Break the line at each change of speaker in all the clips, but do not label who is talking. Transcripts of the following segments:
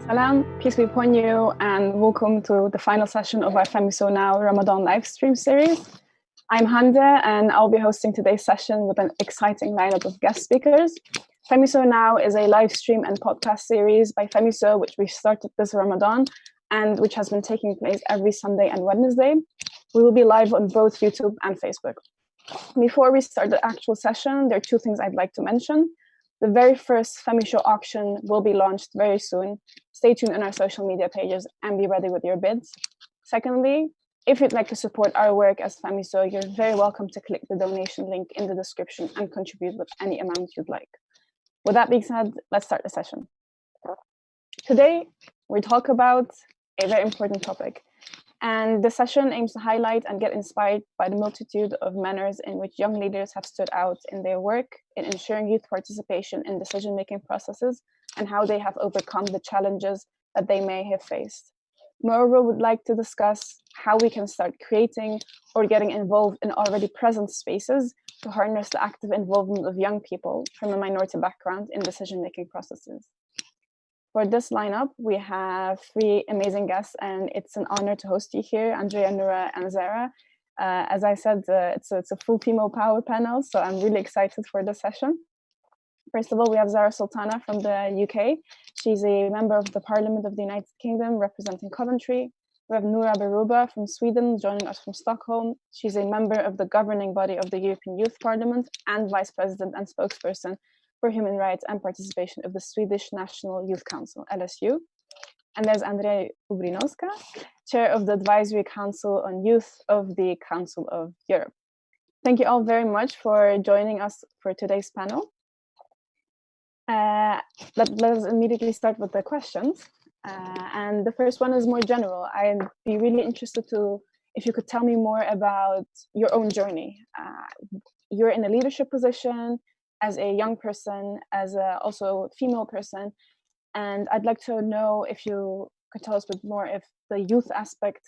Salam, peace be upon you, and welcome to the final session of our FEMYSOnow Ramadan live stream series. I'm Hande, and I'll be hosting today's session with an exciting lineup of guest speakers. FEMYSOnow is a live stream and podcast series by FEMYSO, which we started this Ramadan, and which has been taking place every Sunday and Wednesday. We will be live on both YouTube and Facebook. Before we start the actual session, there are two things I'd like to mention. The very first FEMYSO auction will be launched very soon. Stay tuned on our social media pages and be ready with your bids. Secondly, if you'd like to support our work as FEMYSO, you're very welcome to click the donation link in the description and contribute with any amount you'd like. With that being said, let's start the session. Today, we talk about a very important topic. And the session aims to highlight and get inspired by the multitude of manners in which young leaders have stood out in their work in ensuring youth participation in decision-making processes and how they have overcome the challenges that they may have faced. Noura would like to discuss how we can start creating or getting involved in already present spaces to harness the active involvement of young people from a minority background in decision-making processes. For this lineup, we have three amazing guests, and it's an honor to host you here, Andrea, Noura, and Zarah. As I said, it's a full female power panel, so I'm really excited for this session. First of all, we have Zarah Sultana from the UK. She's a member of the Parliament of the United Kingdom, representing Coventry. We have Noura Berrouba from Sweden, joining us from Stockholm. She's a member of the governing body of the European Youth Parliament and Vice President and Spokesperson for Human Rights and Participation of the Swedish National Youth Council, LSU. And there's Andrea Ugrinoska, Chair of the Advisory Council on Youth of the Council of Europe. Thank you all very much for joining us for today's panel. Let us immediately start with the questions. And the first one is more general. I'd be really interested if you could tell me more about your own journey. You're in a leadership position, as a young person, as also a female person. And I'd like to know if you could tell us a bit more if the youth aspect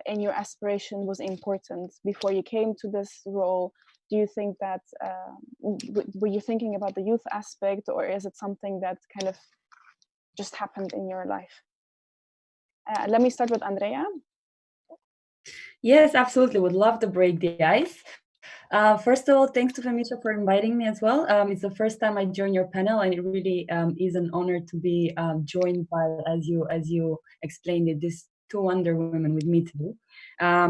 in your aspiration was important before you came to this role. Do you think that, were you thinking about the youth aspect, or is it something that kind of just happened in your life? Let me start with Andrea.
Yes, absolutely. Would love to break the ice. First of all, thanks to FEMYSO for inviting me as well. It's the first time I join your panel, and it really is an honor to be joined by, as you explained it, these two wonder women with me today.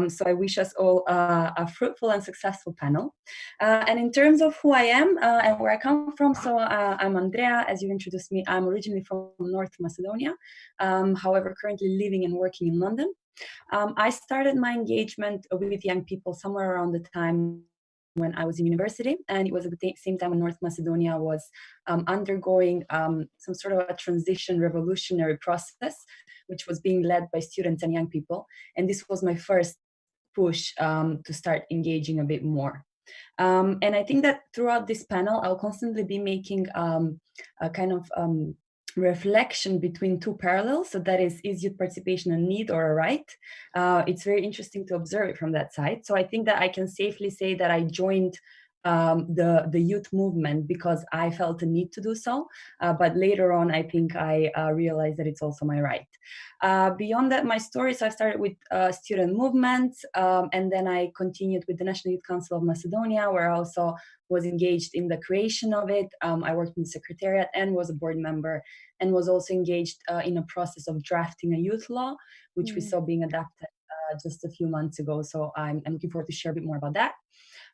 So I wish us all a fruitful and successful panel. And in terms of who I am and where I come from, so I'm Andrea, as you introduced me. I'm originally from North Macedonia, however, currently living and working in London. I started my engagement with young people somewhere around the time when I was in university, and it was at the same time when North Macedonia was undergoing some sort of a transition revolutionary process, which was being led by students and young people. And this was my first push to start engaging a bit more. And I think that throughout this panel, I'll constantly be making a kind of reflection between two parallels. So that is youth participation a need or a right? It's very interesting to observe it from that side. So I think that I can safely say that I joined the youth movement because I felt a need to do so. But later on, I think I realized that it's also my right. Beyond that, my story, so I started with student movements, and then I continued with the National Youth Council of Macedonia, where I also was engaged in the creation of it. I worked in the secretariat and was a board member, and was also engaged in a process of drafting a youth law, which we saw being adapted just a few months ago. So I'm looking forward to share a bit more about that.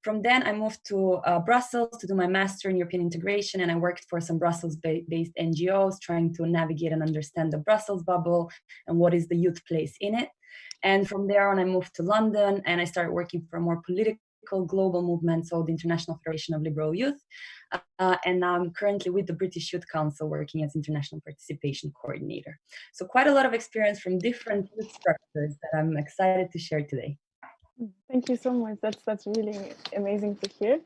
From then, I moved to Brussels to do my master in European integration, and I worked for some Brussels-based NGOs, trying to navigate and understand the Brussels bubble and what is the youth place in it. And from there on, I moved to London, and I started working for a more political global movement, so the International Federation of Liberal Youth. And now I'm currently with the British Youth Council working as International Participation Coordinator. So quite a lot of experience from different youth structures that I'm excited to share today.
Thank you so much. That's really amazing to hear.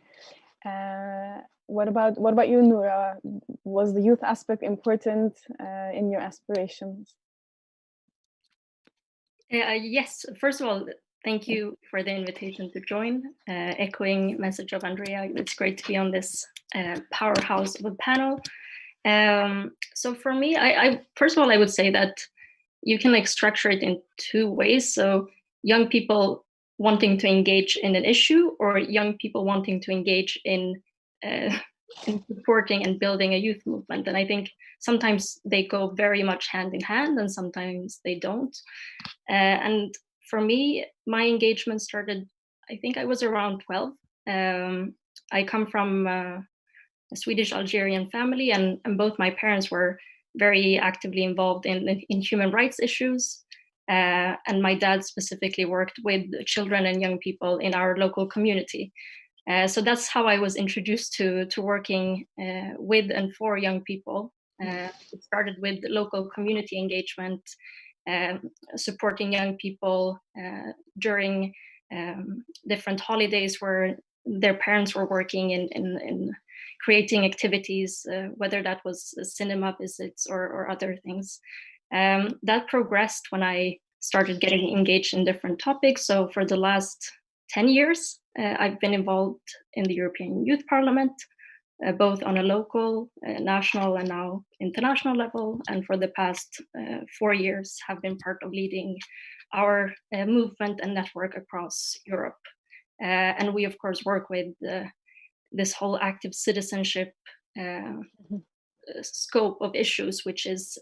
What about you, Noura? Was the youth aspect important in your aspirations?
Yes. First of all, thank you for the invitation to join. Echoing message of Andrea, it's great to be on this powerhouse of a panel. So for me, I first of all, I would say that you can like structure it in two ways. So young people wanting to engage in an issue, or young people wanting to engage in supporting and building a youth movement. And I think sometimes they go very much hand in hand, and sometimes they don't. And for me, my engagement started, I think I was around 12. I come from a Swedish Algerian family, and both my parents were very actively involved in human rights issues. And my dad specifically worked with children and young people in our local community. So that's how I was introduced to working with and for young people. It started with local community engagement, supporting young people during different holidays where their parents were working in creating activities, whether that was cinema visits or other things. That progressed when I started getting engaged in different topics. So for the last 10 years, I've been involved in the European Youth Parliament, both on a local, national, and now international level. And for the past 4 years, have been part of leading our movement and network across Europe. And we, of course, work with this whole active citizenship scope of issues, which is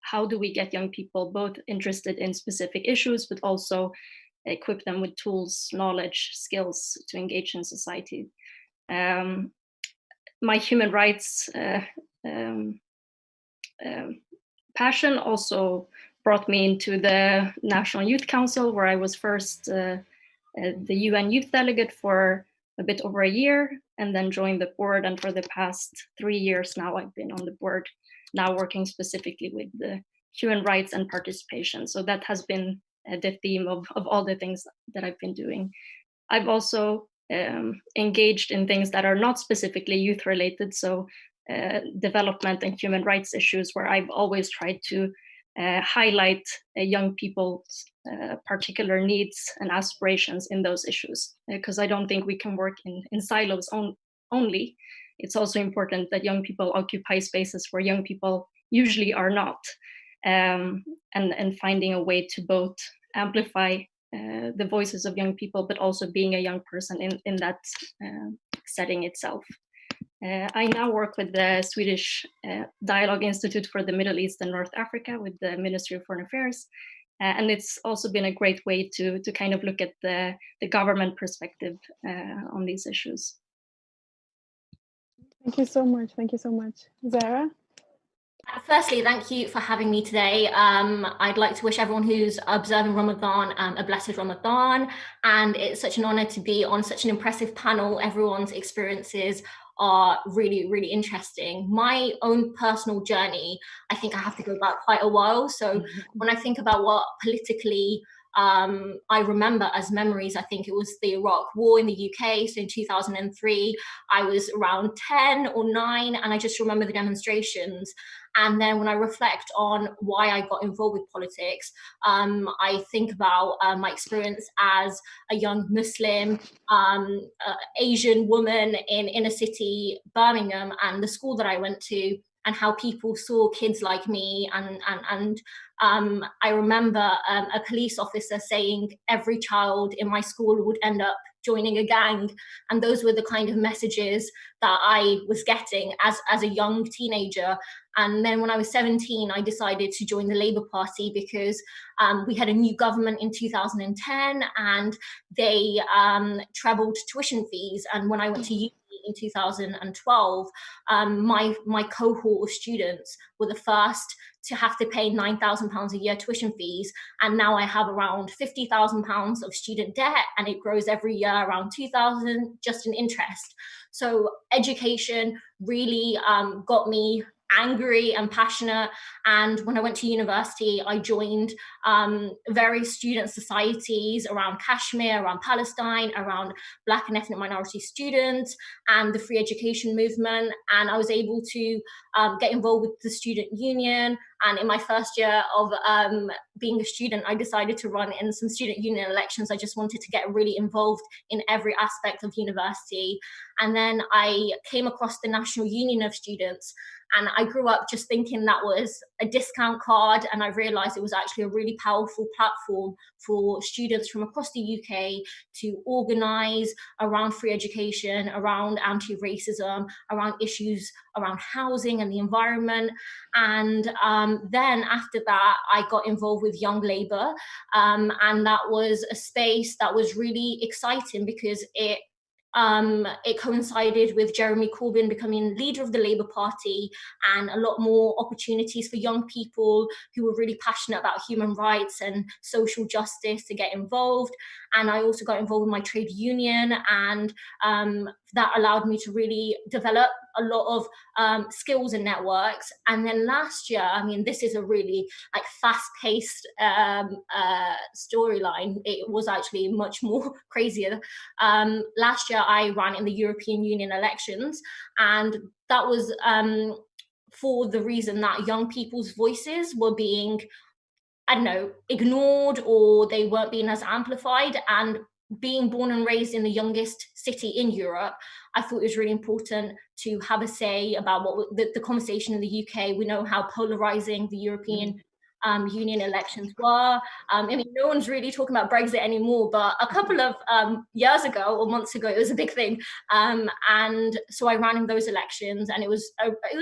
how do we get young people both interested in specific issues, but also equip them with tools, knowledge, skills to engage in society. My human rights passion also brought me into the National Youth Council, where I was first the UN youth delegate for a bit over a year, and then joined the board. And for the past 3 years now, I've been on the board, now working specifically with the human rights and participation. So that has been the theme of all the things that I've been doing. I've also engaged in things that are not specifically youth related, so development and human rights issues, where I've always tried to highlight young people's particular needs and aspirations in those issues, because I don't think we can work in silos only. It's also important that young people occupy spaces where young people usually are not, and finding a way to both amplify the voices of young people, but also being a young person in that setting itself. I now work with the Swedish Dialogue Institute for the Middle East and North Africa with the Ministry of Foreign Affairs. And it's also been a great way to kind of look at the government perspective on these issues.
Thank you so much. Thank you so much. Zarah?
Firstly, thank you for having me today. I'd like to wish everyone who's observing Ramadan a blessed Ramadan. And it's such an honor to be on such an impressive panel. Everyone's experiences are really, really interesting. My own personal journey, I think I have to go back quite a while. So when I think about what politically I remember as memories, I think it was the Iraq War in the UK. So in 2003, I was around 10 or 9, and I just remember the demonstrations. And then when I reflect on why I got involved with politics, I think about my experience as a young Muslim, Asian woman in inner city Birmingham, and the school that I went to, and how people saw kids like me. And I remember a police officer saying every child in my school would end up joining a gang. And those were the kind of messages that I was getting as a young teenager. And then when I was 17, I decided to join the Labour Party because we had a new government in 2010, and they trebled tuition fees. And when I went to uni in 2012, my cohort of students were the first to have to pay £9,000 a year tuition fees. And now I have around £50,000 of student debt, and it grows every year around 2,000 just in interest. So education really got me angry and passionate. And when I went to university, I joined various student societies around Kashmir, around Palestine, around Black and ethnic minority students, and the free education movement. And I was able to get involved with the student union. And in my first year of being a student, I decided to run in some student union elections. I just wanted to get really involved in every aspect of university. And then I came across the National Union of Students, and I grew up just thinking that was a discount card, and I realized it was actually a really powerful platform for students from across the UK to organize around free education, around anti-racism, around issues around housing and the environment. And then after that, I got involved with Young Labour, and that was a space that was really exciting because it coincided with Jeremy Corbyn becoming leader of the Labour Party, and a lot more opportunities for young people who were really passionate about human rights and social justice to get involved. And I also got involved with my trade union, and that allowed me to really develop a lot of skills and networks. And then last year, I mean, this is a really like fast-paced storyline. It was actually much more crazier. Last year, I ran in the European Union elections, and that was for the reason that young people's voices were being, I don't know, ignored, or they weren't being as amplified. And being born and raised in the youngest city in Europe, I thought it was really important to have a say about what the conversation in the UK. We know how polarizing the European Union elections were. I mean, no one's really talking about Brexit anymore, but a couple of years ago or months ago, it was a big thing. And so I ran in those elections, and it was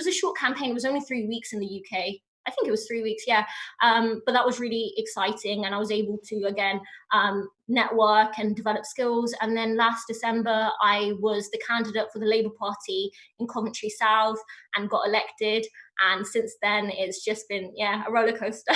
a short campaign. It was only 3 weeks in the UK. I think it was 3 weeks, yeah. But that was really exciting, and I was able to, again, network and develop skills. And then last December, I was the candidate for the Labour Party in Coventry South and got elected. And since then, it's just been, yeah, a roller coaster.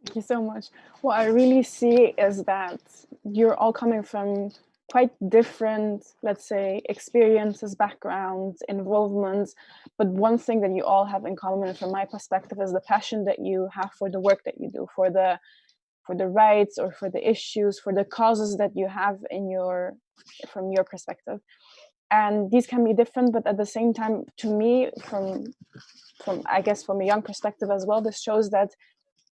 Thank you so much. What I really see is that you're all coming from quite different, let's say, experiences, backgrounds, involvements. But one thing that you all have in common, from my perspective, is the passion that you have for the work that you do, for the rights, or for the issues, for the causes that you have from your perspective. And these can be different, but at the same time, to me, from I guess from a young perspective as well, this shows that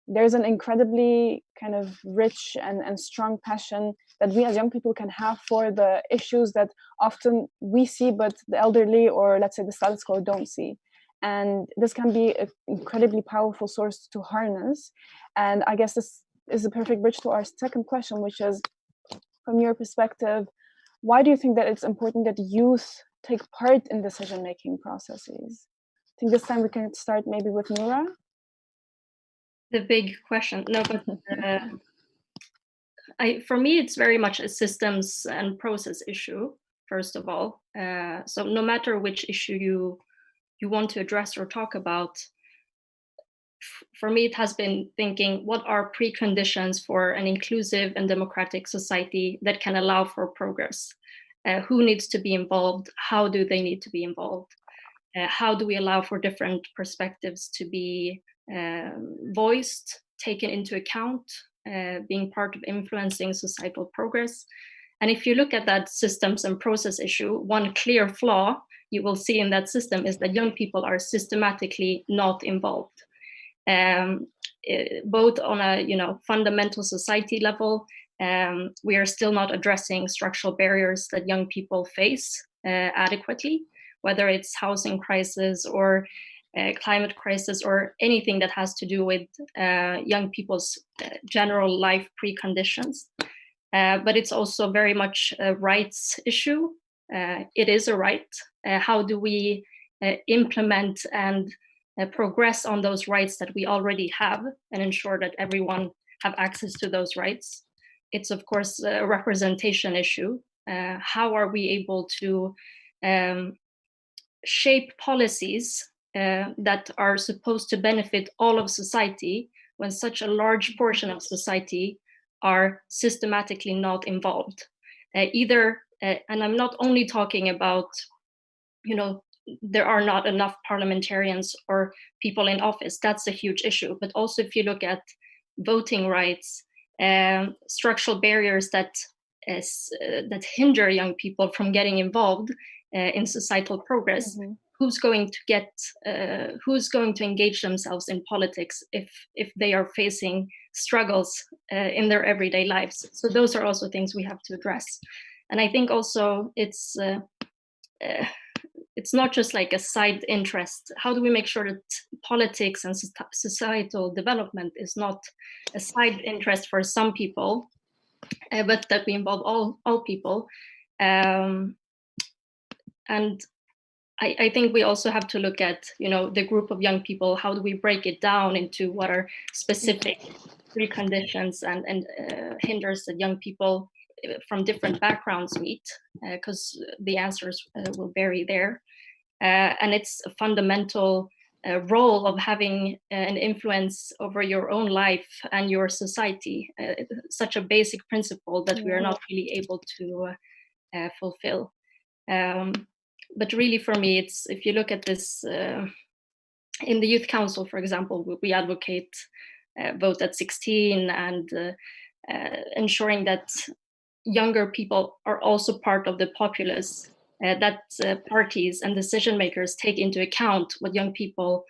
there's an incredibly kind of rich and strong passion that we as young people can have for the issues that often we see, but the elderly, or let's say the status quo, don't see. And this can be an incredibly powerful source to harness. And I guess this is a perfect bridge to our second question, which is, from your perspective, why do you think that it's important that youth take part in decision-making processes? I think this time we can start maybe with Noura.
The big question. No, but for me, it's very much a systems and process issue, first of all. So no matter which issue you want to address or talk about, for me, it has been thinking, what are preconditions for an inclusive and democratic society that can allow for progress? Who needs to be involved? How do they need to be involved? How do we allow for different perspectives to be voiced, taken into account, being part of influencing societal progress? And if you look at that systems and process issue, one clear flaw you will see in that system is that young people are systematically not involved. Both on a fundamental society level, we are still not addressing structural barriers that young people face adequately, whether it's housing crisis or climate crisis or anything that has to do with young people's general life preconditions. But it's also very much a rights issue. It is a right. How do we implement and progress on those rights that we already have and ensure that everyone have access to those rights? It's of course a representation issue. How are we able to shape policies that are supposed to benefit all of society when such a large portion of society are systematically not involved? And I'm not only talking about, there are not enough parliamentarians or people in office. That's a huge issue. But also if you look at voting rights, structural barriers that hinder young people from getting involved in societal progress, who's going to engage themselves in politics if they are facing struggles in their everyday lives? So those are also things we have to address. And I think also it's not just like a side interest. How do we make sure that politics and societal development is not a side interest for some people, but that we involve all people? And I think we also have to look at, the group of young people. How do we break it down into what are specific preconditions and hinders that young people from different backgrounds meet? Because the answers will vary there. And it's a fundamental role of having an influence over your own life and your society. Such a basic principle that we are not really able to fulfill. But really, for me, it's, if you look at this in the Youth Council, for example, we advocate vote at 16 and ensuring that younger people are also part of the populace, that parties and decision makers take into account what young people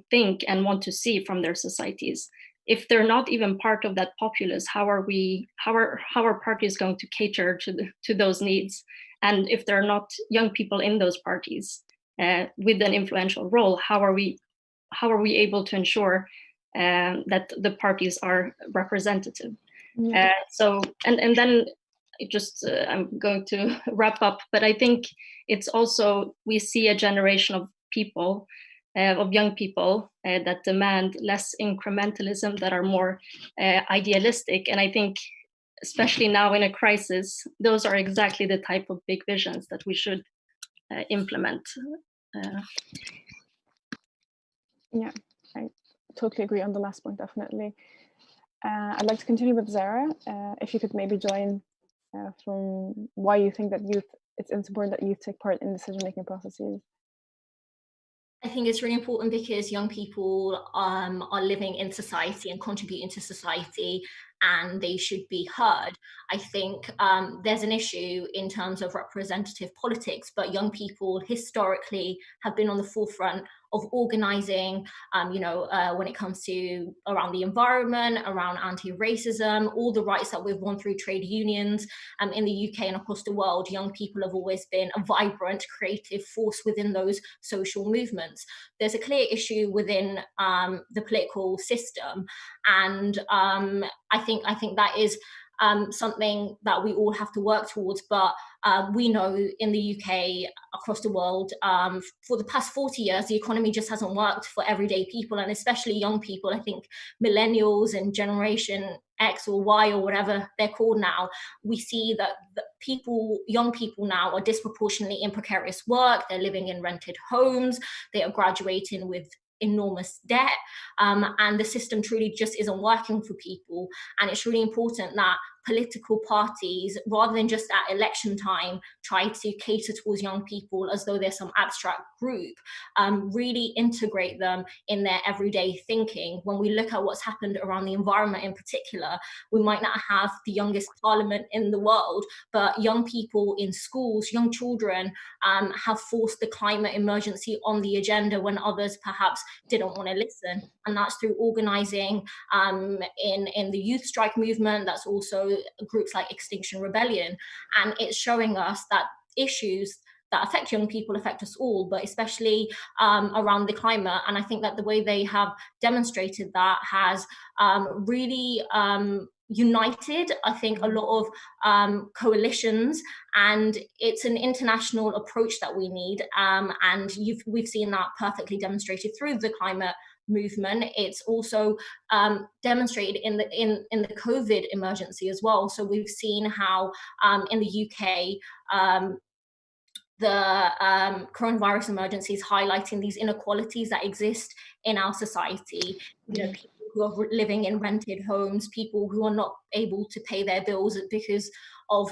think and want to see from their societies. If they're not even part of that populace, how are parties going to cater to those needs? And if there are not young people in those parties with an influential role, how are we able to ensure that the parties are representative? So and then just I'm going to wrap up, but I think it's also, we see a generation of people, of young people that demand less incrementalism, that are more idealistic. And I think, especially now in a crisis, those are exactly the type of big visions that we should implement.
Yeah, I totally agree on the last point, definitely. I'd like to continue with Zarah. If you could maybe join from why you think that it's important that youth take part in decision-making processes.
I think it's really important because young people are living in society and contributing to society, and they should be heard. I think there's an issue in terms of representative politics, but young people historically have been on the forefront of organizing, when it comes to around the environment, around anti-racism, all the rights that we've won through trade unions. In the UK and across the world, young people have always been a vibrant, creative force within those social movements. There's a clear issue within the political system, and I think that is something that we all have to work towards. But we know in the UK, across the world, for the past 40 years, the economy just hasn't worked for everyday people, and especially young people. I think millennials and Generation X or Y or whatever they're called now, we see that young people now are disproportionately in precarious work. They're living in rented homes. They are graduating with enormous debt, and the system truly just isn't working for people. And it's really important that political parties, rather than just at election time, try to cater towards young people as though they're some abstract group, really integrate them in their everyday thinking. When we look at what's happened around the environment in particular, we might not have the youngest parliament in the world, but young people in schools, young children, have forced the climate emergency on the agenda when others perhaps didn't want to listen. And that's through organizing in the youth strike movement. That's also groups like Extinction Rebellion. And it's showing us that issues that affect young people affect us all, but especially around the climate. And I think that the way they have demonstrated that has really united, I think, a lot of coalitions, and it's an international approach that we need. And we've seen that perfectly demonstrated through the climate movement. It's also demonstrated in the COVID emergency as well. So we've seen how in the UK, the coronavirus emergency is highlighting these inequalities that exist in our society. People who are living in rented homes, people who are not able to pay their bills because of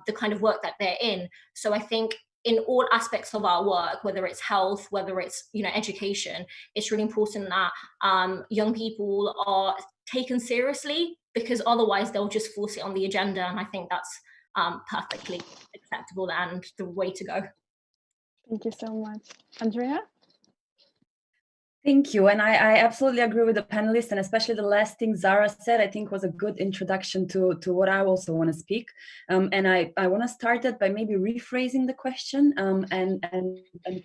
the kind of work that they're in. So I think in all aspects of our work, whether it's health, whether it's education, it's really important that young people are taken seriously, because otherwise they'll just force it on the agenda. And I think that's perfectly acceptable and the way to go.
Thank you so much. Andrea?
Thank you. And I absolutely agree with the panelists, and especially the last thing Zarah said, I think was a good introduction to what I also want to speak. And I want to start that by maybe rephrasing the question and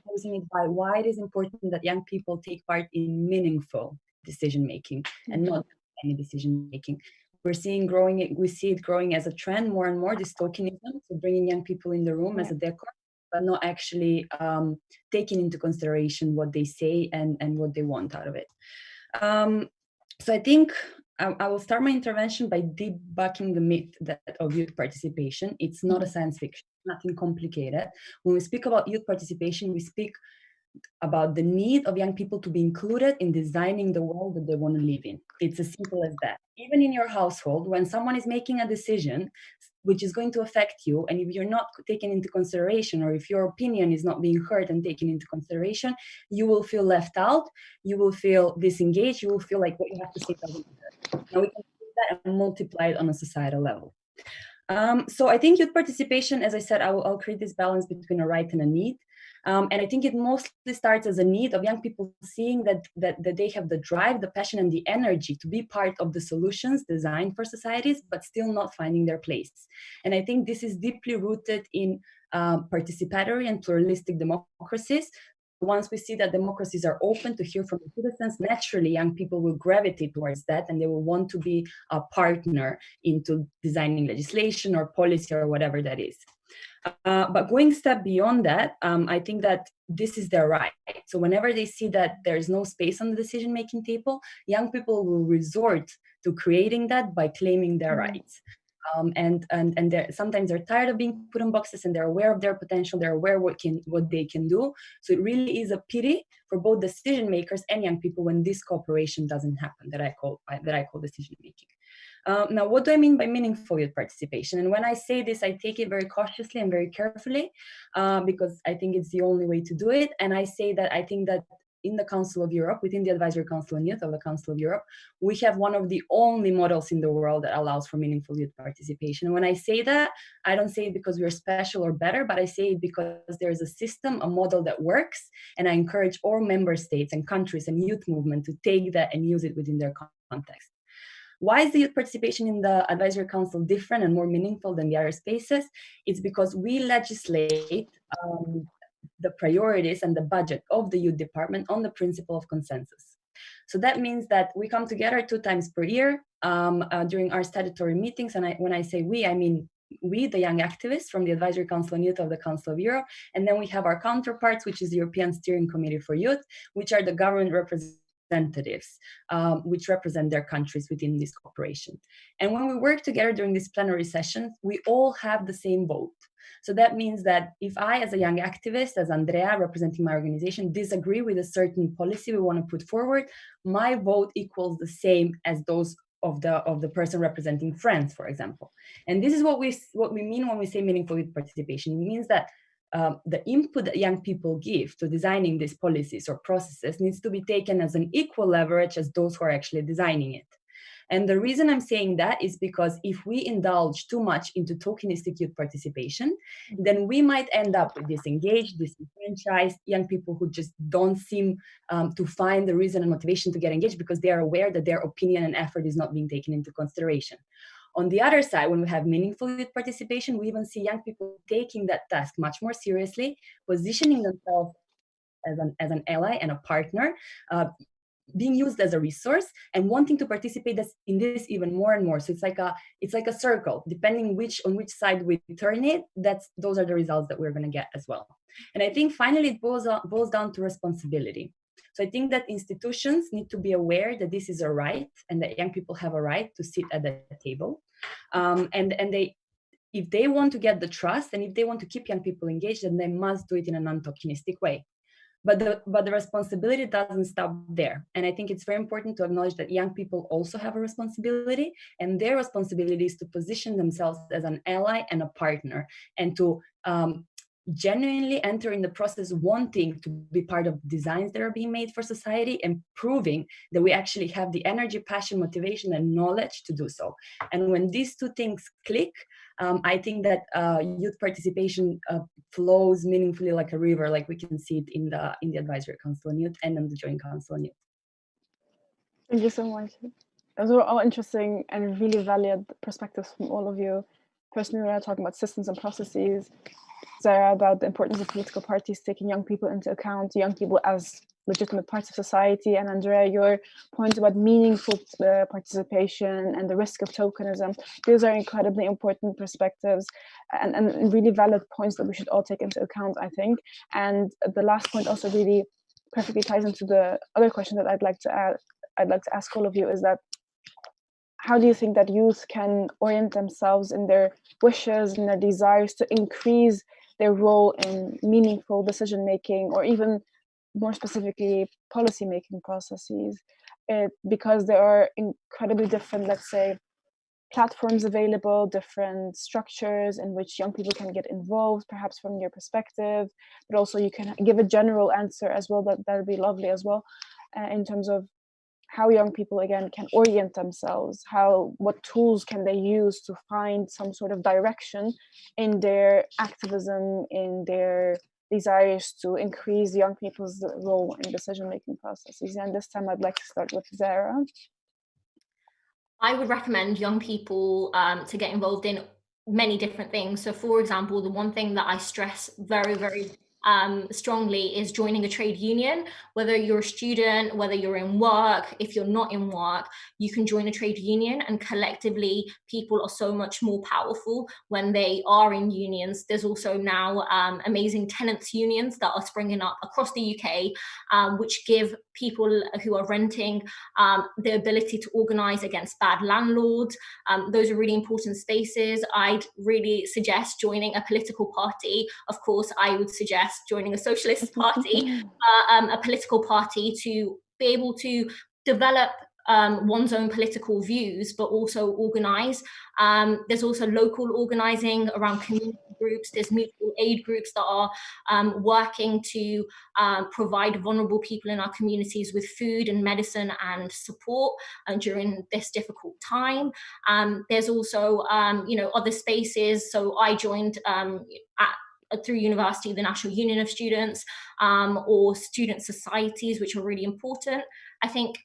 posing it by why it is important that young people take part in meaningful decision making and not any decision making. We see it growing as a trend more and more, this tokenism, so bringing young people in the room as a decor, but not actually taking into consideration what they say and what they want out of it. So I think I will start my intervention by debunking the myth of youth participation. It's not a science fiction, nothing complicated. When we speak about youth participation, we speak about the need of young people to be included in designing the world that they want to live in. It's as simple as that. Even in your household, when someone is making a decision which is going to affect you, and if you're not taken into consideration, or if your opinion is not being heard and taken into consideration, you will feel left out, you will feel disengaged, you will feel like what you have to say doesn't matter. Now we can do that and multiply it on a societal level. So I think youth participation, as I said, I'll create this balance between a right and a need. And I think it mostly starts as a need of young people seeing that they have the drive, the passion, and the energy to be part of the solutions designed for societies, but still not finding their place. And I think this is deeply rooted in participatory and pluralistic democracies. Once we see that democracies are open to hear from the citizens, naturally young people will gravitate towards that, and they will want to be a partner into designing legislation or policy or whatever that is. But going a step beyond that, I think that this is their right. So whenever they see that there is no space on the decision-making table, young people will resort to creating that by claiming their rights. And sometimes they're tired of being put in boxes, and they're aware of their potential, they're aware what they can do. So it really is a pity for both decision makers and young people when this cooperation doesn't happen, that I call decision making. Now, what do I mean by meaningful youth participation? And when I say this, I take it very cautiously and very carefully because I think it's the only way to do it. And I say that I think that in the Council of Europe, within the Advisory Council on Youth of the Council of Europe, we have one of the only models in the world that allows for meaningful youth participation. And when I say that, I don't say it because we're special or better, but I say it because there's a system, a model that works. And I encourage all member states and countries and youth movement to take that and use it within their context. Why is the youth participation in the Advisory Council different and more meaningful than the other spaces? It's because we legislate the priorities and the budget of the youth department on the principle of consensus. So that means that we come together 2 times per year during our statutory meetings. And when I say we, I mean we, the young activists from the Advisory Council on Youth of the Council of Europe. And then we have our counterparts, which is the European Steering Committee for Youth, which are the government representatives, which represent their countries within this cooperation. And when we work together during these plenary sessions, we all have the same vote. So that means that if I, as a young activist, as Andrea, representing my organization, disagree with a certain policy we want to put forward, my vote equals the same as those of the person representing France, for example. And this is what we mean when we say meaningful youth participation. It means that the input that young people give to designing these policies or processes needs to be taken as an equal leverage as those who are actually designing it. And the reason I'm saying that is because if we indulge too much into tokenistic youth participation, then we might end up with disengaged, disenfranchised young people who just don't seem to find the reason and motivation to get engaged because they are aware that their opinion and effort is not being taken into consideration. On the other side, when we have meaningful youth participation, we even see young people taking that task much more seriously, positioning themselves as an ally and a partner, being used as a resource and wanting to participate in this even more and more. So it's like a circle. Depending on which side we turn it, those are the results that we're going to get as well. And I think finally it boils down to responsibility. So I think that institutions need to be aware that this is a right and that young people have a right to sit at the table. If they want to get the trust and if they want to keep young people engaged, then they must do it in a non-tokenistic way. But the responsibility doesn't stop there. And I think it's very important to acknowledge that young people also have a responsibility, and their responsibility is to position themselves as an ally and a partner, and to genuinely enter in the process wanting to be part of designs that are being made for society, and proving that we actually have the energy, passion, motivation, and knowledge to do so. And when these two things click, I think that youth participation flows meaningfully like a river, like we can see it in the Advisory Council on Youth and in the Joint Council on Youth.
Thank you so much. Those were all interesting and really valid perspectives from all of you. First, Noura talking about systems and processes. Zarah about the importance of political parties taking young people into account, young people as legitimate parts of society. And Andrea, your point about meaningful participation and the risk of tokenism. Those are incredibly important perspectives and really valid points that we should all take into account, I think. And the last point also really perfectly ties into the other question that I'd like to ask all of you, is that how do you think that youth can orient themselves in their wishes and their desires to increase their role in meaningful decision making, or even more specifically policy making processes, because there are incredibly different, let's say, platforms available, different structures in which young people can get involved, perhaps from your perspective, but also you can give a general answer as well. That would be lovely as well, in terms of how young people again can orient themselves, what tools can they use to find some sort of direction in their activism, in their desires to increase young people's role in decision-making processes. And this time I'd like to start with Zarah.
I would recommend young people to get involved in many different things. So for example, the one thing that I stress very, very strongly is joining a trade union. Whether you're a student, whether you're in work, if you're not in work, you can join a trade union, and collectively people are so much more powerful when they are in unions. There's also now amazing tenants unions that are springing up across the UK, which give people who are renting the ability to organize against bad landlords. Those are really important spaces. I'd really suggest joining a political party. Of course, I would suggest joining a socialist party, a political party, to be able to develop one's own political views, but also organize. There's also local organizing around community groups. There's mutual aid groups that are working to provide vulnerable people in our communities with food and medicine and support during this difficult time. There's also other spaces. So I joined through university, the National Union of Students, or student societies, which are really important. I think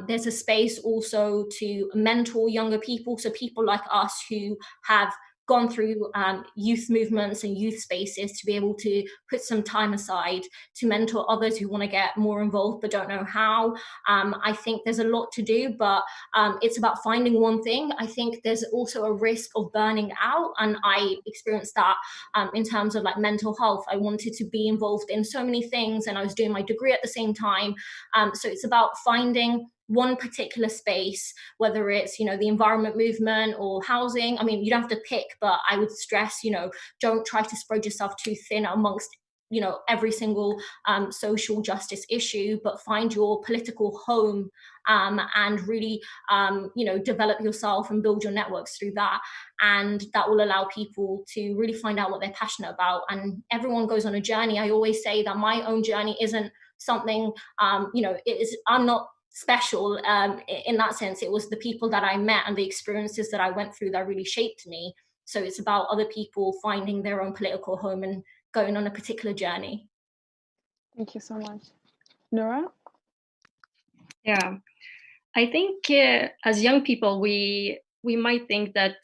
there's a space also to mentor younger people. So people like us who have gone through youth movements and youth spaces, to be able to put some time aside to mentor others who want to get more involved but don't know how. I think there's a lot to do, but it's about finding one thing. I think there's also a risk of burning out, and I experienced that in terms of like mental health. I wanted to be involved in so many things, and I was doing my degree at the same time. So it's about finding one particular space, whether it's, the environment movement or housing. I mean, you don't have to pick, but I would stress, don't try to spread yourself too thin amongst, every single social justice issue, but find your political home and really, develop yourself and build your networks through that. And that will allow people to really find out what they're passionate about. And everyone goes on a journey. I always say that my own journey isn't something, I'm not special in that sense. It was the people that I met and the experiences that I went through that really shaped me. So it's about other people finding their own political home and going on a particular journey.
Thank you so much. Noura?
Yeah, I think as young people, we might think that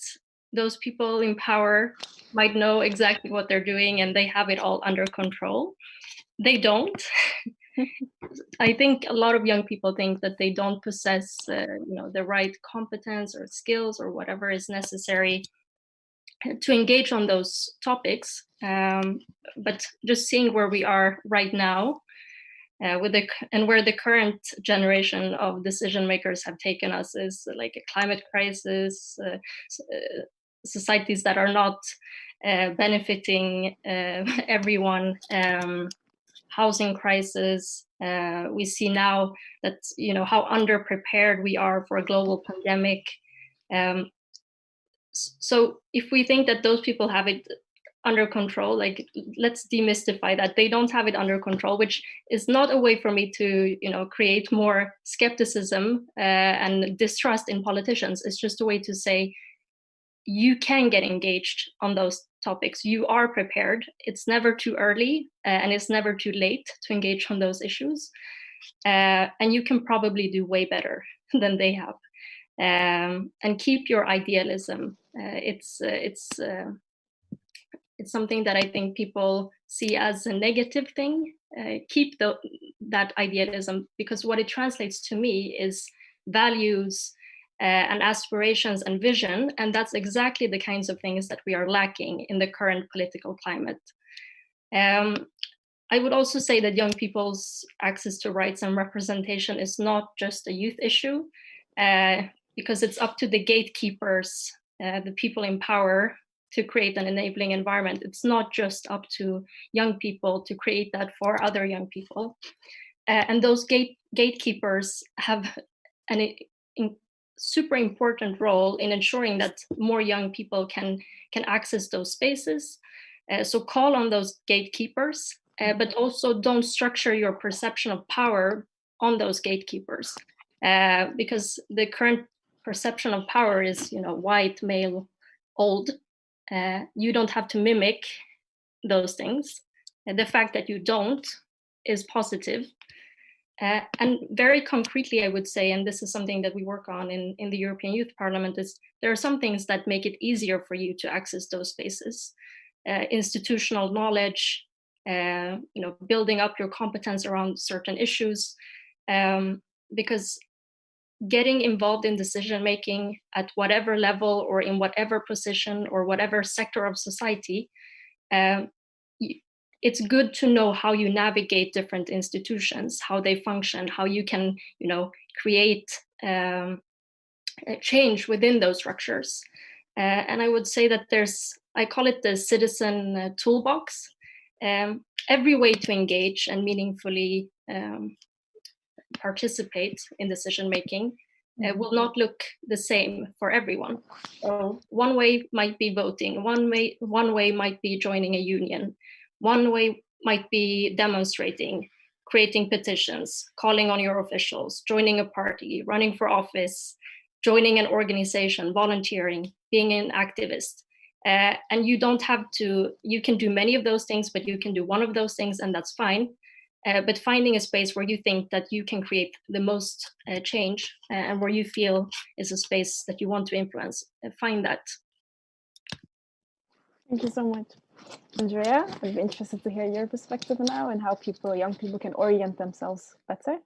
those people in power might know exactly what they're doing and they have it all under control. They don't. I think a lot of young people think that they don't possess, the right competence or skills or whatever is necessary to engage on those topics. But just seeing where we are right now, and where the current generation of decision makers have taken us is like a climate crisis, societies that are not benefiting everyone. Housing crisis. We see now that, how underprepared we are for a global pandemic. So if we think that those people have it under control. Like, let's demystify that. They don't have it under control, which is not a way for me to, create more skepticism and distrust in politicians. It's just a way to say, you can get engaged on those topics. You are prepared. It's never too early and it's never too late to engage on those issues. And you can probably do way better than they have. And keep your idealism. It's something that I think people see as a negative thing. Keep that idealism, because what it translates to me is values and aspirations and vision, and that's exactly the kinds of things that we are lacking in the current political climate. I would also say that young people's access to rights and representation is not just a youth issue, because it's up to the gatekeepers, the people in power, to create an enabling environment. It's not just up to young people to create that for other young people. And those gatekeepers have a super important role in ensuring that more young people can access those spaces. So call on those gatekeepers, but also don't structure your perception of power on those gatekeepers, because the current perception of power is, white, male, old. You don't have to mimic those things. The fact that you don't is positive. And very concretely, I would say, and this is something that we work on in the European Youth Parliament, is there are some things that make it easier for you to access those spaces. Institutional knowledge, building up your competence around certain issues, because getting involved in decision making at whatever level or in whatever position or whatever sector of society, it's good to know how you navigate different institutions, how they function, how you can, create change within those structures. And I would say that I call it the Citizen Toolbox. Every way to engage and meaningfully participate in decision making will not look the same for everyone. So one way might be voting, one way might be joining a union, one way might be demonstrating, creating petitions, calling on your officials, joining a party, running for office, joining an organization, volunteering, being an activist. And you don't have to, you can do many of those things, but you can do one of those things and that's fine. But finding a space where you think that you can create the most change and where you feel is a space that you want to influence, find that.
Thank you so much. Andrea, I'd be interested to hear your perspective now and how young people can orient themselves better.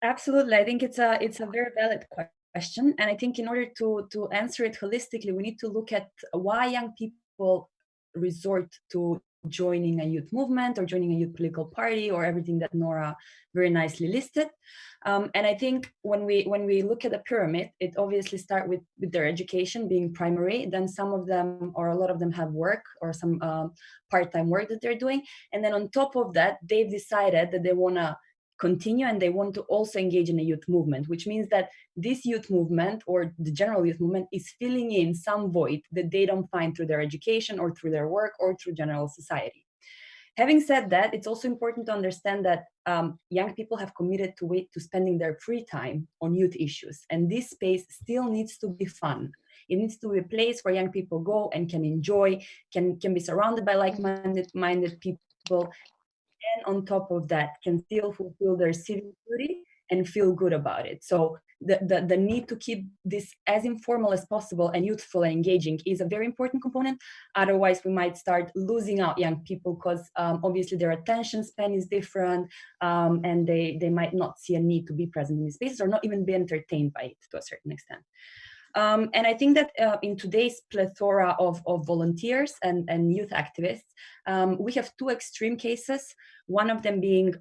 Absolutely. I think it's a very valid question. And I think in order to answer it holistically, we need to look at why young people resort to joining a youth movement or joining a youth political party or everything that Noura very nicely listed. And I think when we look at the pyramid, it obviously starts with their education being primary. Then some of them or a lot of them have work or some part-time work that they're doing. And then on top of that, they've decided that they want to continue and they want to also engage in a youth movement, which means that this youth movement or the general youth movement is filling in some void that they don't find through their education or through their work or through general society. Having said that, it's also important to understand that young people have committed to spending their free time on youth issues, and this space still needs to be fun. It needs to be a place where young people go and can enjoy, can be surrounded by like-minded people, and on top of that can still fulfill their civic duty and feel good about it. So the need to keep this as informal as possible and youthful and engaging is a very important component. Otherwise we might start losing out young people because obviously their attention span is different, and they might not see a need to be present in these spaces or not even be entertained by it to a certain extent. And I think that in today's plethora of volunteers and youth activists, we have two extreme cases, one of them being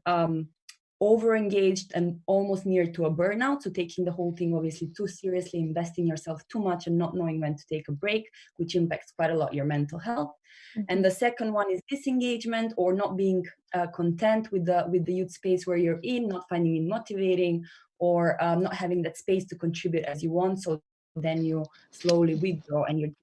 over-engaged and almost near to a burnout, so taking the whole thing obviously too seriously, investing yourself too much and not knowing when to take a break, which impacts quite a lot your mental health. Mm-hmm. And the second one is disengagement or not being content with the youth space where you're in, not finding it motivating, or not having that space to contribute as you want, so then you slowly withdraw and you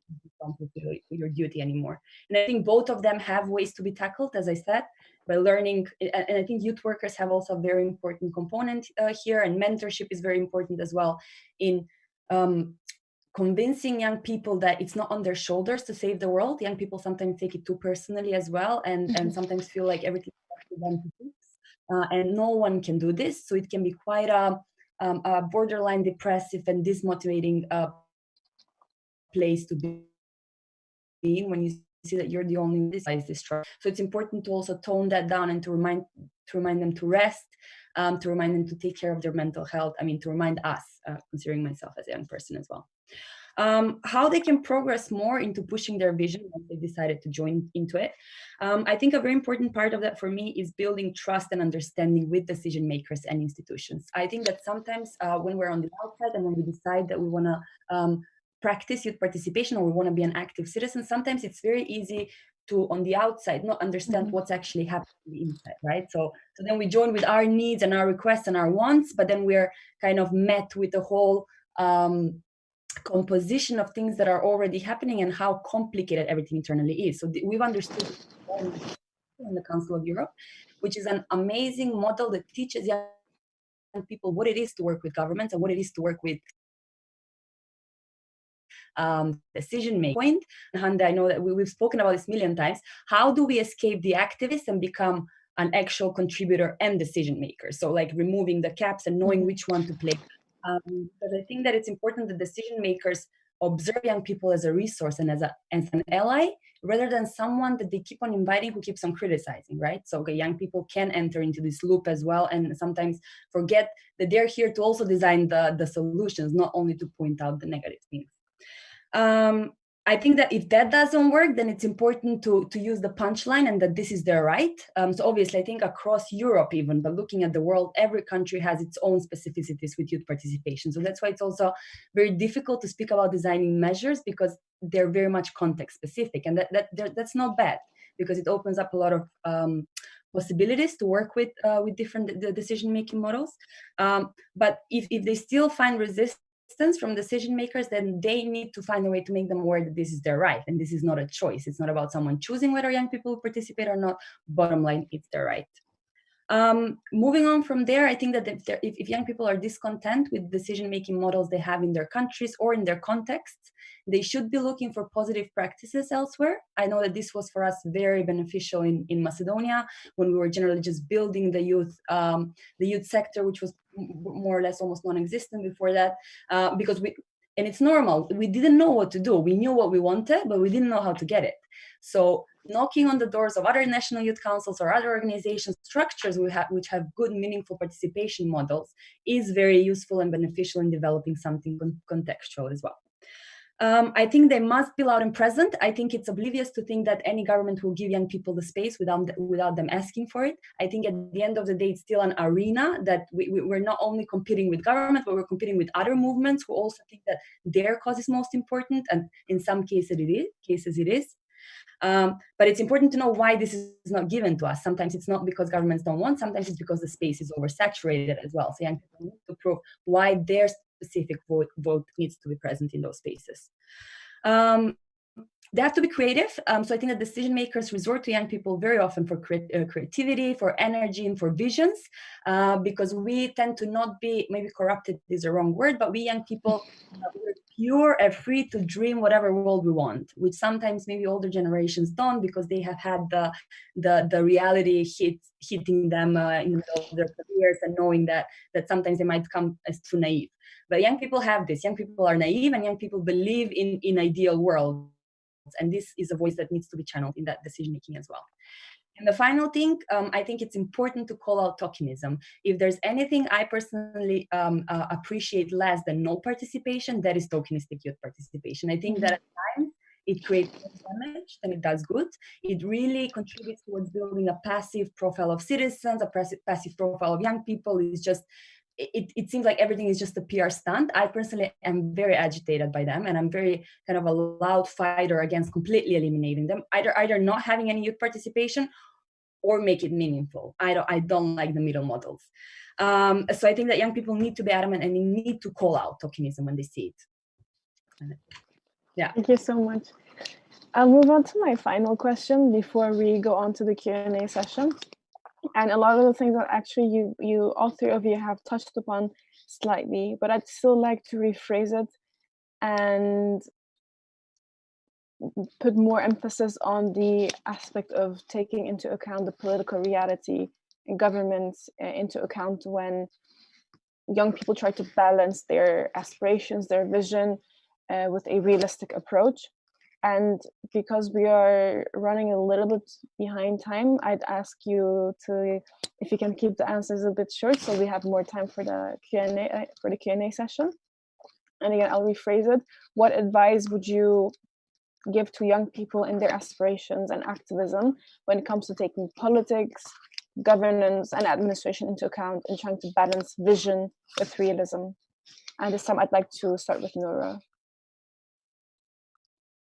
don't fulfill your duty anymore. And I think both of them have ways to be tackled, as I said, by learning. And I think youth workers have also a very important component here, and mentorship is very important as well in convincing young people that it's not on their shoulders to save the world. Young people sometimes take it too personally as well, and sometimes feel like everything is up to them to fix. And no one can do this. So it can be quite a borderline depressive and dismotivating place to be in when you see that you're the only one who is distraught. So it's important to also tone that down and to remind them to rest, to remind them to take care of their mental health. I mean, to remind us, considering myself as a young person as well. How they can progress more into pushing their vision once they decided to join into it. I think a very important part of that for me is building trust and understanding with decision makers and institutions. I think that sometimes when we're on the outside and when we decide that we want to practice youth participation or we want to be an active citizen, sometimes it's very easy to, on the outside, not understand what's actually happening inside, right? So then we join with our needs and our requests and our wants, but then we're kind of met with the whole composition of things that are already happening and how complicated everything internally is. So we've understood in the Council of Europe, which is an amazing model that teaches young people what it is to work with governments and what it is to work with decision making point. And Hande, I know that we've spoken about this a million times. How do we escape the activists and become an actual contributor and decision maker? So like removing the caps and knowing which one to play. Because I think that it's important that decision makers observe young people as a resource and as an ally, rather than someone that they keep on inviting who keeps on criticizing, right? So okay, young people can enter into this loop as well and sometimes forget that they're here to also design the solutions, not only to point out the negative things. I think that if that doesn't work, then it's important to use the punchline and that this is their right. So obviously, I think across Europe even, but looking at the world, every country has its own specificities with youth participation. So that's why it's also very difficult to speak about designing measures because they're very much context specific. And that's not bad because it opens up a lot of possibilities to work with different decision-making models. But if they still find resistance from decision makers, then they need to find a way to make them aware that this is their right and this is not a choice. It's not about someone choosing whether young people participate or not. Bottom line, it's their right. Moving on from there, I think that if young people are discontent with decision-making models they have in their countries or in their contexts, they should be looking for positive practices elsewhere. I know that this was for us very beneficial in Macedonia when we were generally just building the youth sector, which was more or less almost non-existent before that, because and it's normal, we didn't know what to do. We knew what we wanted, but we didn't know how to get it. So knocking on the doors of other national youth councils or other organizations, structures which have good, meaningful participation models is very useful and beneficial in developing something contextual as well. I think they must be loud and present. I think it's oblivious to think that any government will give young people the space without them asking for it. I think at the end of the day, it's still an arena that we're not only competing with government, but we're competing with other movements who also think that their cause is most important. And in some cases it is. But it's important to know why this is not given to us. Sometimes it's not because governments don't want, sometimes it's because the space is oversaturated as well. So young people need to prove why their specific vote needs to be present in those spaces. They have to be creative. So I think that decision makers resort to young people very often for creativity, for energy, and for visions, because we tend to not be, maybe corrupted is a wrong word, but we young people, we're pure and free to dream whatever world we want, which sometimes maybe older generations don't because they have had the reality hitting them in the middle of their careers and knowing that sometimes they might come as too naive. But young people have this. Young people are naive and young people believe in ideal worlds. And this is a voice that needs to be channeled in that decision making as well. And the final thing, I think it's important to call out tokenism. If there's anything I personally appreciate less than no participation, that is tokenistic youth participation. I think that at times it creates more damage than it does good. It really contributes towards building a passive profile of citizens, a passive profile of young people. It's just, it seems like everything is just a PR stunt. I personally am very agitated by them, and I'm very kind of a loud fighter against completely eliminating them, either not having any youth participation or make it meaningful. I don't like the middle models. So I think that young people need to be adamant and they need to call out tokenism when they see it. Yeah.
Thank you so much. I'll move on to my final question before we go on to the Q&A session. And a lot of the things that actually you all three of you have touched upon slightly, but I'd still like to rephrase it and put more emphasis on the aspect of taking into account the political reality and governments into account when young people try to balance their aspirations, their vision with a realistic approach. And because we are running a little bit behind time, I'd ask you to, if you can keep the answers a bit short so we have more time for the Q&A session. And again, I'll rephrase it. What advice would you give to young people in their aspirations and activism when it comes to taking politics, governance, and administration into account and trying to balance vision with realism? And this time I'd like to start with Noura.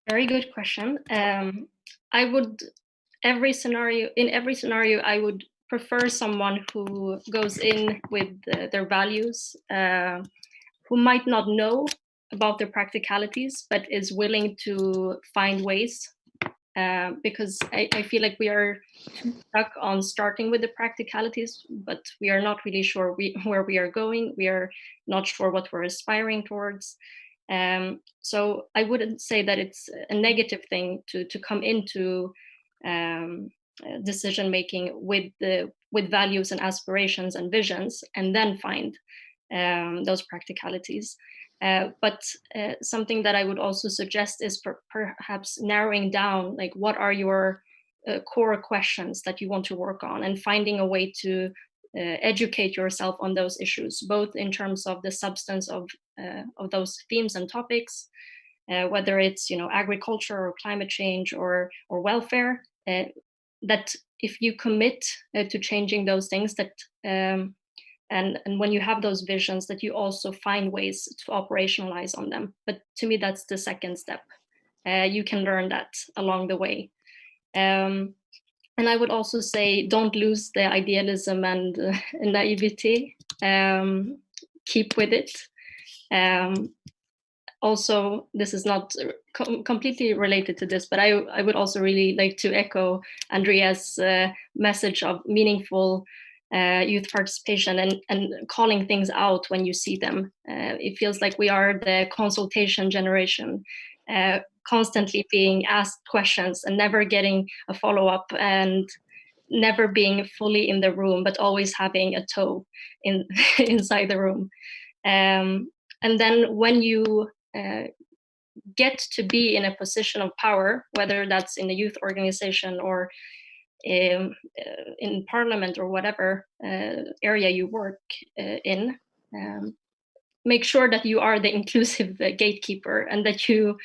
Very good question. I would, in every scenario, I would prefer someone who goes in with their values, who might not know about their practicalities, but is willing to find ways. Because I feel like we are stuck on starting with the practicalities, but we are not really sure where we are going. We are not sure what we're aspiring towards. So I wouldn't say that it's a negative thing to come into decision making with values and aspirations and visions, and then find those practicalities. But something that I would also suggest is perhaps narrowing down, like, what are your core questions that you want to work on, and finding a way to educate yourself on those issues, both in terms of the substance of those themes and topics, whether it's agriculture or climate change or welfare. That if you commit to changing those things, that and when you have those visions, that you also find ways to operationalize on them. But to me, that's the second step. You can learn that along the way. And I would also say, don't lose the idealism and naivety. Keep with it. Also, this is not completely related to this, but I would also really like to echo Andrea's message of meaningful youth participation and calling things out when you see them. It feels like we are the consultation generation, constantly being asked questions and never getting a follow-up, and never being fully in the room, but always having a toe inside the room. And then when you get to be in a position of power, whether that's in a youth organization or in parliament or whatever area you work in, make sure that you are the inclusive gatekeeper, and that you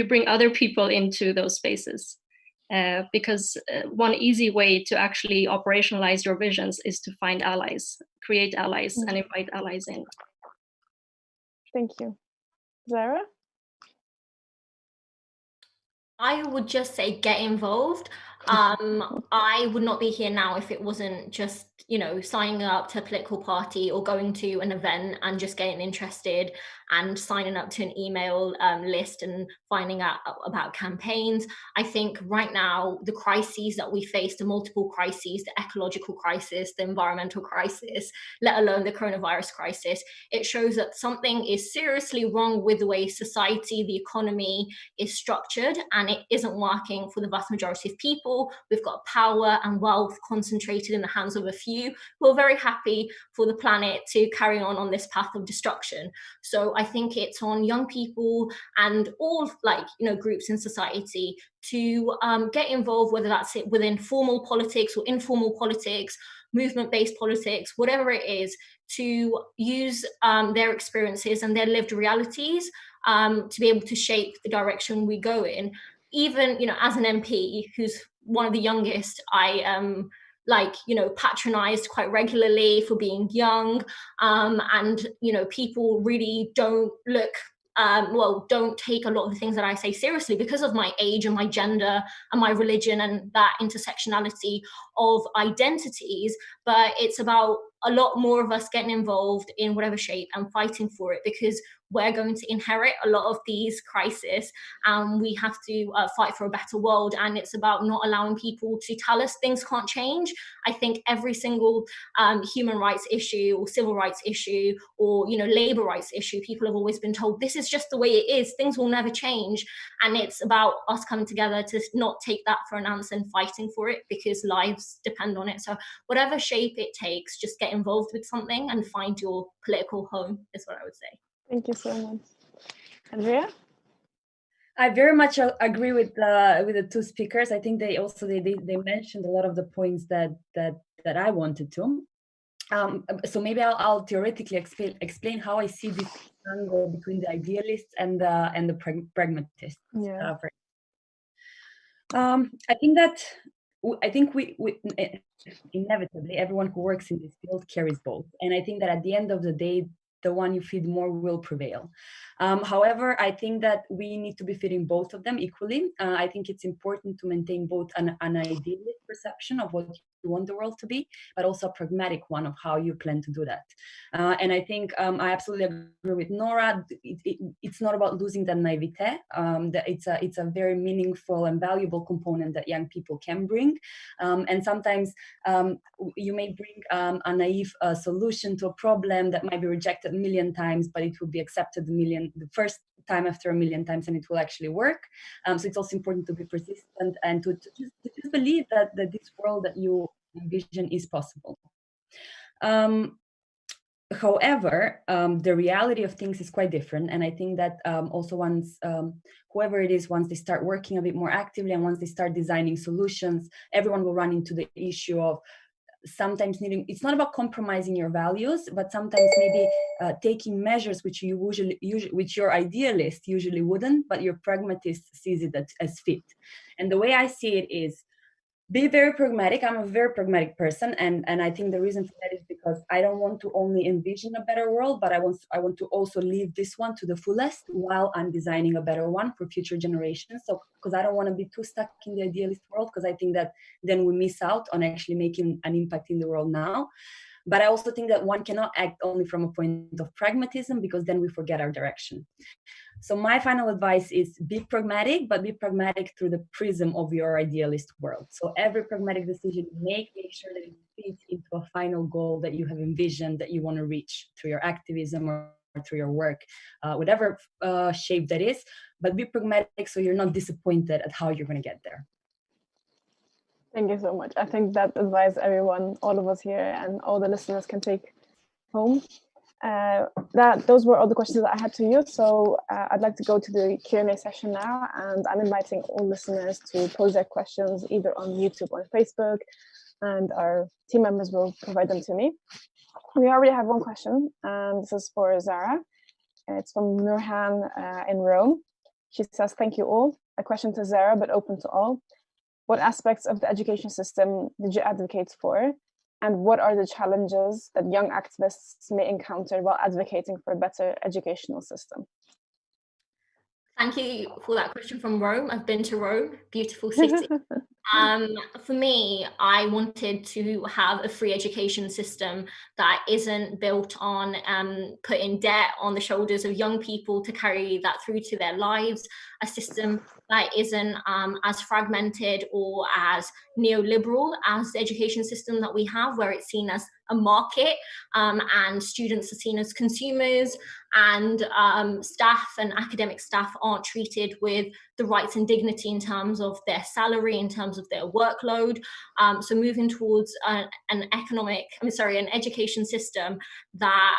bring other people into those spaces. Because one easy way to actually operationalize your visions is to find allies, create allies, and invite allies in.
Thank you. Zarah?
I would just say get involved. I would not be here now if it wasn't just, signing up to a political party or going to an event and just getting interested and signing up to an email list and finding out about campaigns. I think right now, the crises that we face, the multiple crises, the ecological crisis, the environmental crisis, let alone the coronavirus crisis, it shows that something is seriously wrong with the way society, the economy is structured, and it isn't working for the vast majority of people. We've got power and wealth concentrated in the hands of a few who are very happy for the planet to carry on this path of destruction. So I think it's on young people and all groups in society to get involved, whether that's within formal politics or informal politics, movement-based politics, whatever it is, to use their experiences and their lived realities to be able to shape the direction we go in. Even, as an MP who's one of the youngest, I patronized quite regularly for being young. And, people really don't don't take a lot of the things that I say seriously because of my age and my gender and my religion and that intersectionality of identities, but it's about a lot more of us getting involved in whatever shape and fighting for it, because we're going to inherit a lot of these crises, and we have to fight for a better world. And it's about not allowing people to tell us things can't change. I think every single human rights issue or civil rights issue or, you know, labor rights issue, people have always been told this is just the way it is, things will never change. And it's about us coming together to not take that for an answer and fighting for it, because lives depend on it. So whatever shape it takes, just get involved with something and find your political home, is what I would say.
Thank you so much. Andrea?
I very much agree with the two speakers. I think they also they mentioned a lot of the points that I wanted to. So maybe I'll theoretically explain how I see this angle between the idealists and the pragmatists.
Yeah.
I think we inevitably, everyone who works in this field carries both, and I think that at the end of the day, the one you feed more will prevail. However, I think that we need to be feeding both of them equally. I think it's important to maintain both an idealist perception of what you want the world to be, but also a pragmatic one of how you plan to do that. And I think I absolutely agree with Noura. It's not about losing that naivete. That it's a very meaningful and valuable component that young people can bring. And sometimes you may bring a naive solution to a problem that might be rejected a million times, but it will be accepted the first time after a million times, and it will actually work. So it's also important to be persistent and to just believe that this world that you envision is possible. However, the reality of things is quite different, and I think that also once whoever it is, once they start working a bit more actively and once they start designing solutions, everyone will run into the issue of sometimes needing, it's not about compromising your values, but sometimes maybe taking measures which you which your idealist usually wouldn't, but your pragmatist sees it as fit. And the way I see it is, be very pragmatic. I'm a very pragmatic person, and I think the reason for that is because I don't want to only envision a better world, but I want to also live this one to the fullest while I'm designing a better one for future generations. So because I don't want to be too stuck in the idealist world, because I think that then we miss out on actually making an impact in the world now. But I also think that one cannot act only from a point of pragmatism, because then we forget our direction. So my final advice is be pragmatic, but be pragmatic through the prism of your idealist world. So every pragmatic decision you make sure that it fits into a final goal that you have envisioned, that you want to reach through your activism or through your work, whatever shape that is. But be pragmatic so you're not disappointed at how you're going to get there.
Thank you so much. I think that advice everyone, all of us here and all the listeners can take home. Those were all the questions that I had to you. So I'd like to go to the Q&A session now, and I'm inviting all listeners to pose their questions either on YouTube or Facebook, and our team members will provide them to me. We already have one question, and this is for Zarah. It's from Noura in Rome. She says, "Thank you all. A question to Zarah, but open to all. What aspects of the education system did you advocate for? And what are the challenges that young activists may encounter while advocating for a better educational system?"
Thank you for that question from Rome. I've been to Rome, beautiful city. For me, I wanted to have a free education system that isn't built on putting debt on the shoulders of young people to carry that through to their lives, a system that isn't as fragmented or as neoliberal as the education system that we have, where it's seen as a market and students are seen as consumers, and staff and academic staff aren't treated with the rights and dignity in terms of their salary, in terms of their workload. So moving towards an education system that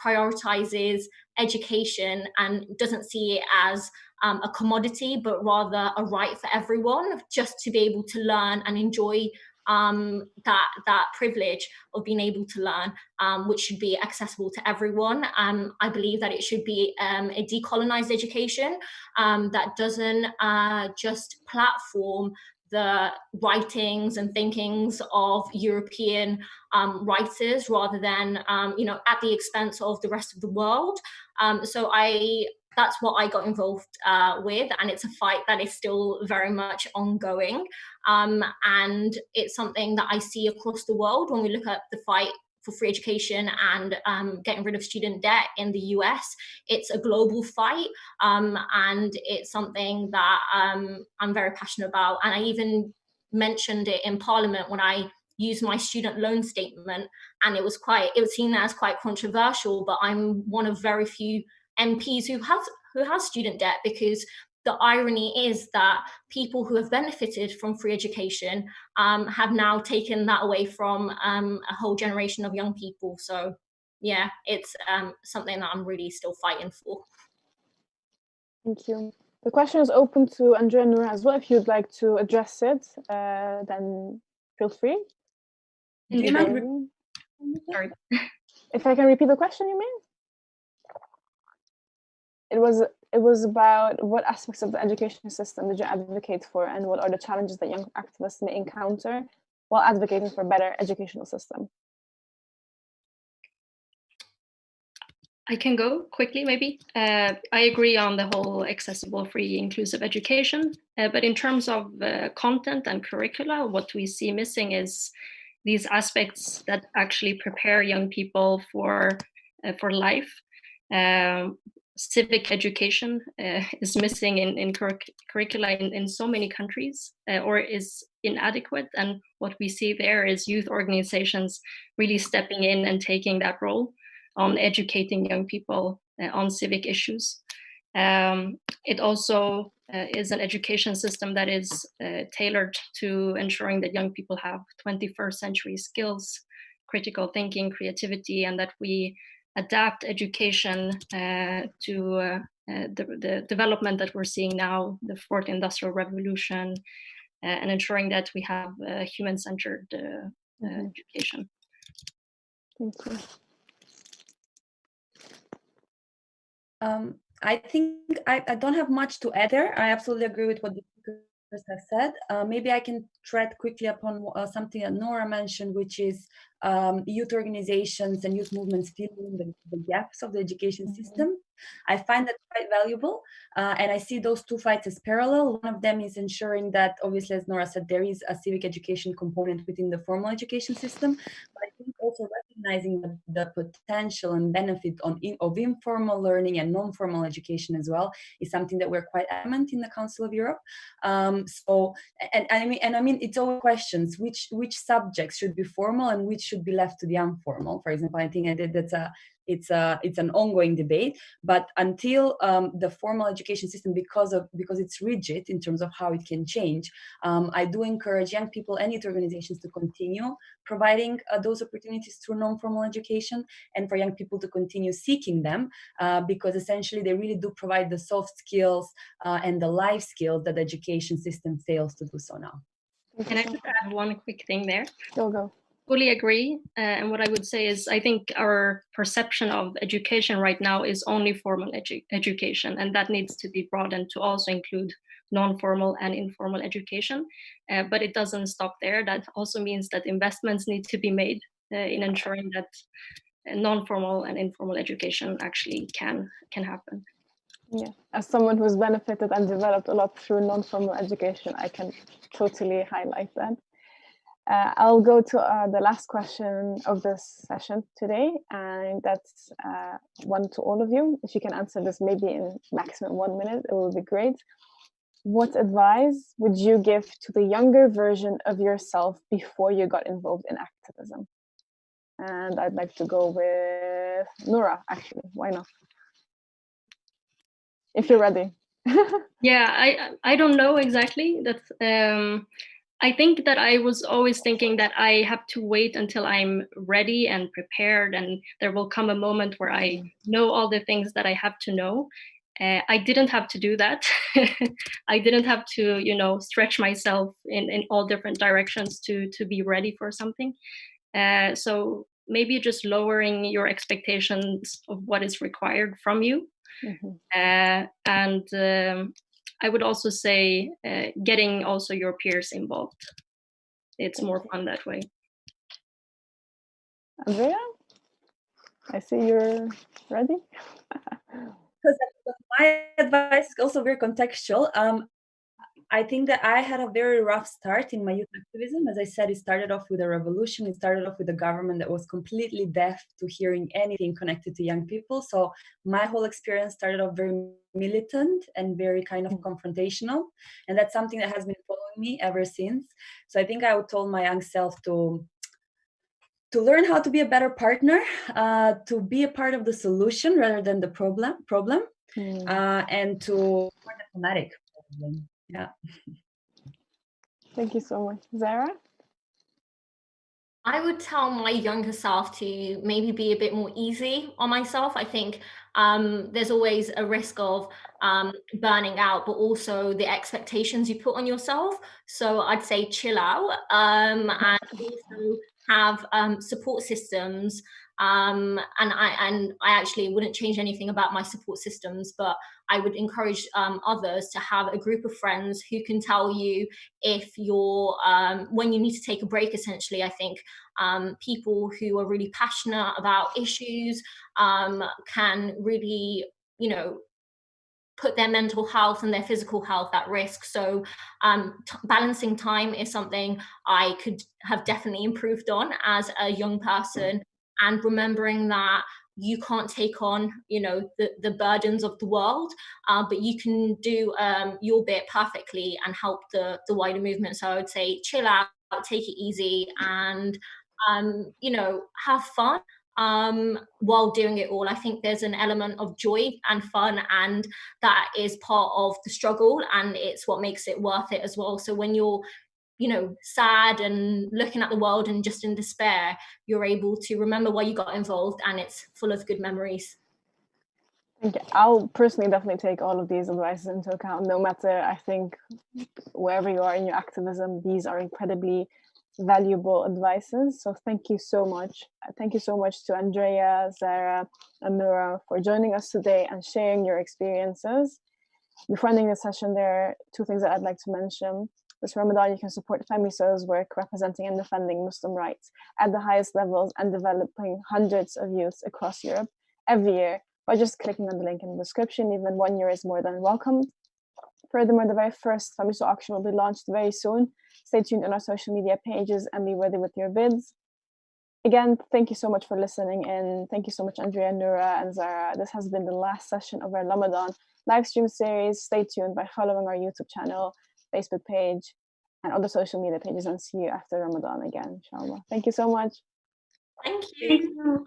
prioritizes education and doesn't see it as a commodity, but rather a right for everyone just to be able to learn and enjoy that privilege of being able to learn, which should be accessible to everyone. I believe that it should be a decolonized education that doesn't just platform the writings and thinkings of European writers, rather than at the expense of the rest of the world. So I that's what I got involved with, and it's a fight that is still very much ongoing. And it's something that I see across the world when we look at the fight for free education and getting rid of student debt in the US. It's a global fight, and it's something that I'm very passionate about. And I even mentioned it in Parliament when I used my student loan statement, and it was seen as quite controversial, but I'm one of very few MPs who has student debt, because the irony is that people who have benefited from free education have now taken that away from a whole generation of young people. So yeah, it's something that I'm really still fighting for.
Thank you. The question is open to Andrea and Noura as well. If you'd like to address it, then feel free.
Do you mind? Sorry.
If I can repeat the question, you mean? It was about what aspects of the education system did you advocate for, and what are the challenges that young activists may encounter while advocating for a better educational system?
I can go quickly, maybe. I agree on the whole accessible, free, inclusive education. But in terms of content and curricula, what we see missing is these aspects that actually prepare young people for life. Civic education is missing in curricula in so many countries, or is inadequate. And what we see there is youth organizations really stepping in and taking that role on educating young people on civic issues. It also is an education system that is tailored to ensuring that young people have 21st century skills, critical thinking, creativity, and that we adapt education to the development that we're seeing now, the fourth industrial revolution, and ensuring that we have human-centered education.
Thank you.
I think I don't have much to add there. I absolutely agree with what the speakers have said. Maybe I can tread quickly upon something that Noura mentioned, which is youth organizations and youth movements filling the gaps of the education system. I find that quite valuable, and I see those two fights as parallel. One of them is ensuring that, obviously, as Noura said, there is a civic education component within the formal education system, but I think also recognizing the potential and benefit of informal learning and non-formal education as well is something that we're quite adamant in the Council of Europe. So, I mean, it's always questions: which subjects should be formal and which should be left to the informal. For example, I think it's an ongoing debate. But until the formal education system, because it's rigid in terms of how it can change, I do encourage young people and youth organizations to continue providing those opportunities through non-formal education, and for young people to continue seeking them, because essentially they really do provide the soft skills and the life skills that the education system fails to do so now.
Can I just add one quick thing there?
Go.
Fully agree. And what I would say is, I think our perception of education right now is only formal education, and that needs to be broadened to also include non-formal and informal education. But it doesn't stop there. That also means that investments need to be made in ensuring that non-formal and informal education actually can happen.
Yeah, as someone who's benefited and developed a lot through non-formal education, I can totally highlight that. I'll go to the last question of this session today, and that's one to all of you. If you can answer this maybe in maximum 1 minute, it will be great. What advice would you give to the younger version of yourself before you got involved in activism? And I'd like to go with Noura, actually. Why not? If you're ready.
Yeah, I don't know exactly. That I think that I was always thinking that I have to wait until I'm ready and prepared, and there will come a moment where I know all the things that I have to know. I didn't have to do that. I didn't have to, stretch myself in all different directions to be ready for something. So maybe just lowering your expectations of what is required from you. And I would also say getting also your peers involved. It's more fun that way.
Andrea, I see you're ready.
because my advice is also very contextual. I think that I had a very rough start in my youth activism. As I said, it started off with a revolution. It started off with a government that was completely deaf to hearing anything connected to young people. So my whole experience started off very militant and very kind of confrontational. And that's something that has been following me ever since. So I think I would tell my young self to learn how to be a better partner, to be a part of the solution rather than the problem, and to more diplomatic problem. Yeah.
Thank you so much. Zarah?
I would tell my younger self to maybe be a bit more easy on myself. I think there's always a risk of burning out, but also the expectations you put on yourself. So I'd say chill out, and also have support systems. And I actually wouldn't change anything about my support systems, but I would encourage others to have a group of friends who can tell you if you're when you need to take a break. Essentially, I think people who are really passionate about issues can really, put their mental health and their physical health at risk. So balancing time is something I could have definitely improved on as a young person, and remembering that you can't take on, the burdens of the world, but you can do your bit perfectly and help the wider movement. So I would say chill out, take it easy, and have fun while doing it all. I think there's an element of joy and fun, and that is part of the struggle, and it's what makes it worth it as well. So when you're sad and looking at the world and just in despair, you're able to remember why you got involved, and it's full of good memories.
Okay. I'll personally definitely take all of these advices into account, no matter, I think, wherever you are in your activism, these are incredibly valuable advices. So thank you so much. Thank you so much to Andrea, Zarah, and Noura for joining us today and sharing your experiences. Before ending the session, there are two things that I'd like to mention. This Ramadan, you can support FEMYSO's work representing and defending Muslim rights at the highest levels and developing hundreds of youths across Europe every year by just clicking on the link in the description. Even 1 year is more than welcome. Furthermore, the very first FEMYSO auction will be launched very soon. Stay tuned on our social media pages and be ready with your bids. Again, thank you so much for listening in. Thank you so much, Andrea, Noura, and Zarah. This has been the last session of our Ramadan live stream series. Stay tuned by following our YouTube channel, Facebook page, and other social media pages, and see you after Ramadan again, inshallah. Thank you so much.
Thank you.